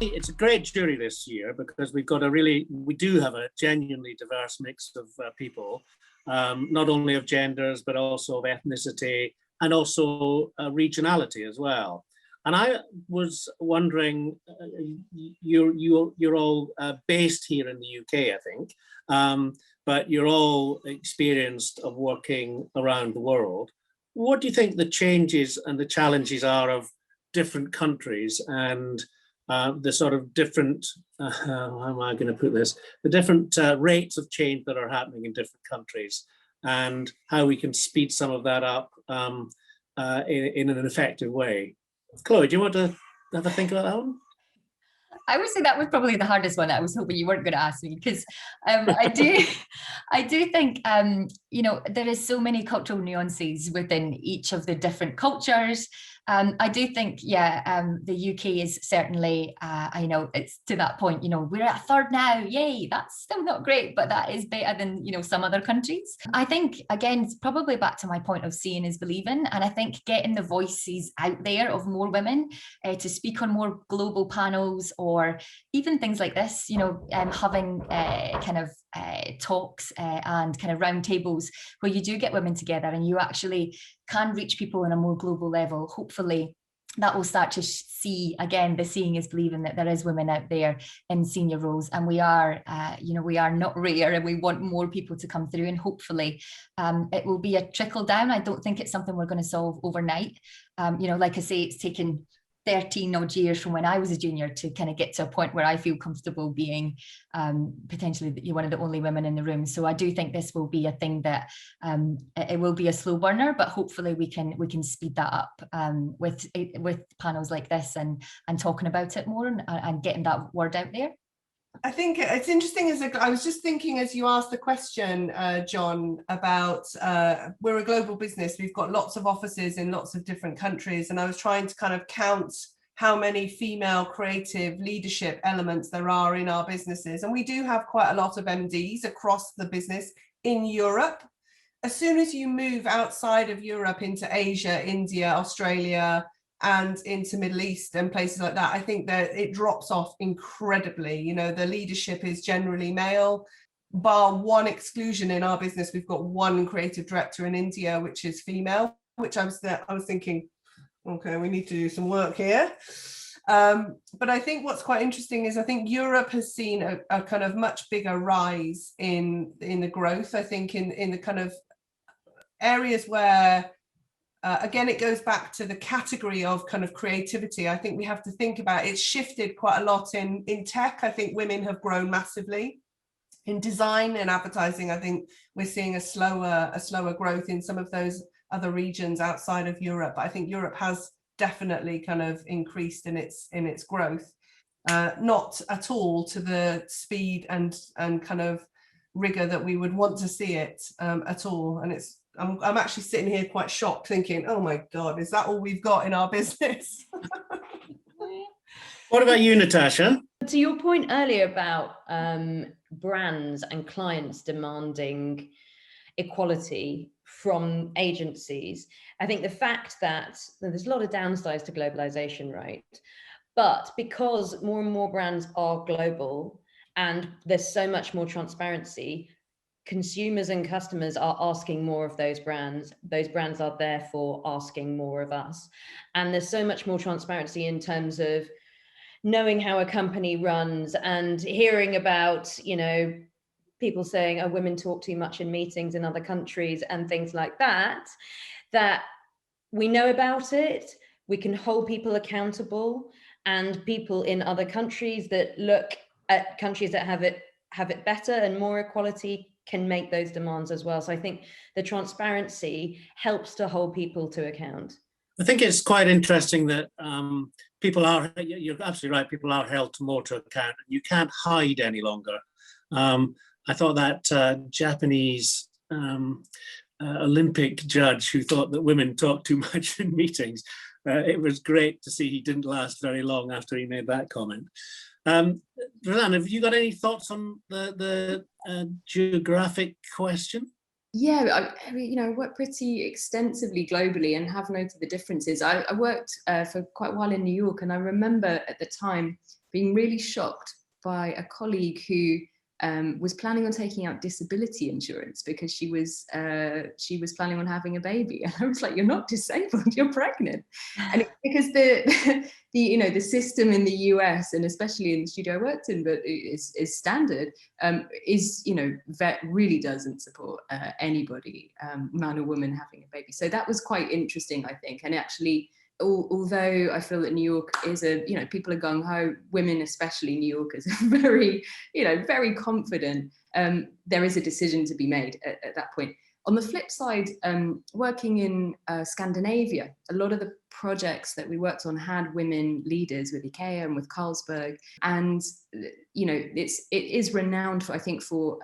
It's a great jury this year because we do have a genuinely diverse mix of people, not only of genders, but also of ethnicity and also regionality as well. And I was wondering, you're all based here in the UK, I think, but you're all experienced of working around the world. What do you think the changes and the challenges are of different countries and the sort of different, how am I going to put this, the different rates of change that are happening in different countries and how we can speed some of that up in an effective way? Chloe, do you want to have a think about that one? I would say that was probably the hardest one. I was hoping you weren't going to ask me because I do think there is so many cultural nuances within each of the different cultures. I do think, the UK is certainly, it's to that point, we're at a third now, yay, that's still not great, but that is better than, some other countries. I think, again, it's probably back to my point of seeing is believing. And I think getting the voices out there of more women to speak on more global panels or even things like this, having talks and kind of round tables where you do get women together and you actually can reach people on a more global level. Hopefully that will start to see, again, the seeing is believing, that there is women out there in senior roles, and we are not rare, and we want more people to come through, and hopefully it will be a trickle down. I don't think it's something we're going to solve overnight. Like I say, it's taken 13 odd years from when I was a junior to kind of get to a point where I feel comfortable being potentially one of the only women in the room. So I do think this will be a thing that it will be a slow burner, but hopefully we can speed that up with panels like this and talking about it more and getting that word out there. I think it's interesting, I was just thinking as you asked the question, John, about we're a global business. We've got lots of offices in lots of different countries. And I was trying to kind of count how many female creative leadership elements there are in our businesses. And we do have quite a lot of MDs across the business in Europe. As soon as you move outside of Europe into Asia, India, Australia, and into Middle East and places like that, I think that it drops off incredibly. The leadership is generally male, bar one exclusion in our business. We've got one creative director in India, which is female, which I was thinking, okay, we need to do some work here. But I think what's quite interesting is I think Europe has seen a kind of much bigger rise in the growth. I think in the kind of areas where again, it goes back to the category of kind of creativity. I think we have to think about it's shifted quite a lot in tech. I think women have grown massively. In design and advertising, I think we're seeing a slower growth in some of those other regions outside of Europe. But I think Europe has definitely kind of increased in its growth, not at all to the speed and kind of rigor that we would want to see it at all. And I'm actually sitting here quite shocked thinking, oh my God, is that all we've got in our business? What about you, Natasha? To your point earlier about brands and clients demanding equality from agencies, I think the fact that there's a lot of downsides to globalization, right? But because more and more brands are global and there's so much more transparency, consumers and customers are asking more of those brands. Those brands are therefore asking more of us. And there's so much more transparency in terms of knowing how a company runs and hearing about, people saying, oh, women talk too much in meetings in other countries and things like that, that we know about it, we can hold people accountable, and people in other countries that look at countries that have it better and more equality can make those demands as well. So I think the transparency helps to hold people to account. I think it's quite interesting that you're absolutely right, people are held more to account. You can't hide any longer. I thought that Japanese Olympic judge who thought that women talk too much in meetings, it was great to see he didn't last very long after he made that comment. Rosanna, have you got any thoughts on the geographic question? Yeah, I mean, you know, I work pretty extensively globally and have noted the differences. I worked for quite a while in New York, and I remember at the time being really shocked by a colleague who was planning on taking out disability insurance because she was planning on having a baby, and I was like, "You're not disabled, you're pregnant," and because the you know, the system in the US, and especially in the studio I worked in, but is standard, is, you know, that really doesn't support anybody, man or woman, having a baby. So that was quite interesting, I think. And actually, although I feel that New York is you know, people are gung-ho, women, especially New Yorkers, are very, you know, very confident. There is a decision to be made at that point. On the flip side, working in Scandinavia, a lot of the projects that we worked on had women leaders with IKEA and with Carlsberg. And, you know, it is renowned for, I think, for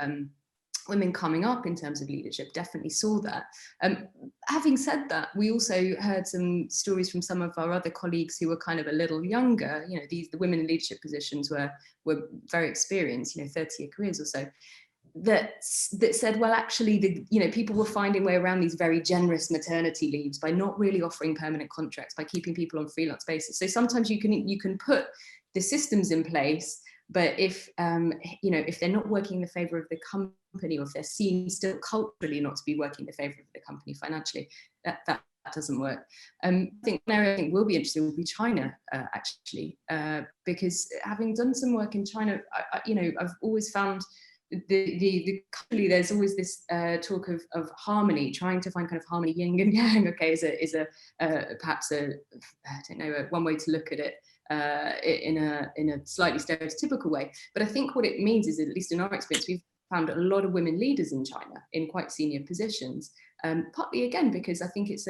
women coming up in terms of leadership. Definitely saw that. Having said that, we also heard some stories from some of our other colleagues who were kind of a little younger. You know, the women in leadership positions were very experienced, you know, 30-year careers or so, that said, well, actually, you know, people were finding way around these very generous maternity leaves by not really offering permanent contracts, by keeping people on freelance basis. So sometimes you can put the systems in place, but if you know, if they're not working in the favor of the company, or if they're seen still culturally not to be working in the favor of the company financially, that doesn't work. I think one area I think will be interesting will be China, actually, because having done some work in China, you know, I've always found culturally, there's always this talk of harmony, trying to find kind of harmony, yin and yang. Okay, is a perhaps I don't know, one way to look at it, in a slightly stereotypical way. But I think what it means is, at least in our experience, we've found a lot of women leaders in China in quite senior positions. Partly again because I think it's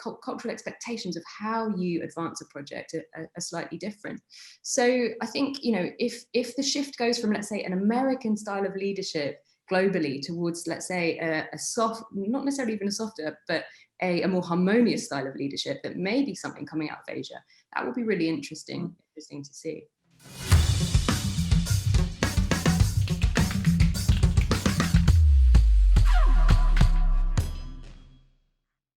cultural expectations of how you advance a project are slightly different. So I think, you know, if the shift goes from, let's say, an American style of leadership globally towards, let's say, a soft, not necessarily even a softer, but a more harmonious style of leadership, that may be something coming out of Asia, that will be really interesting to see.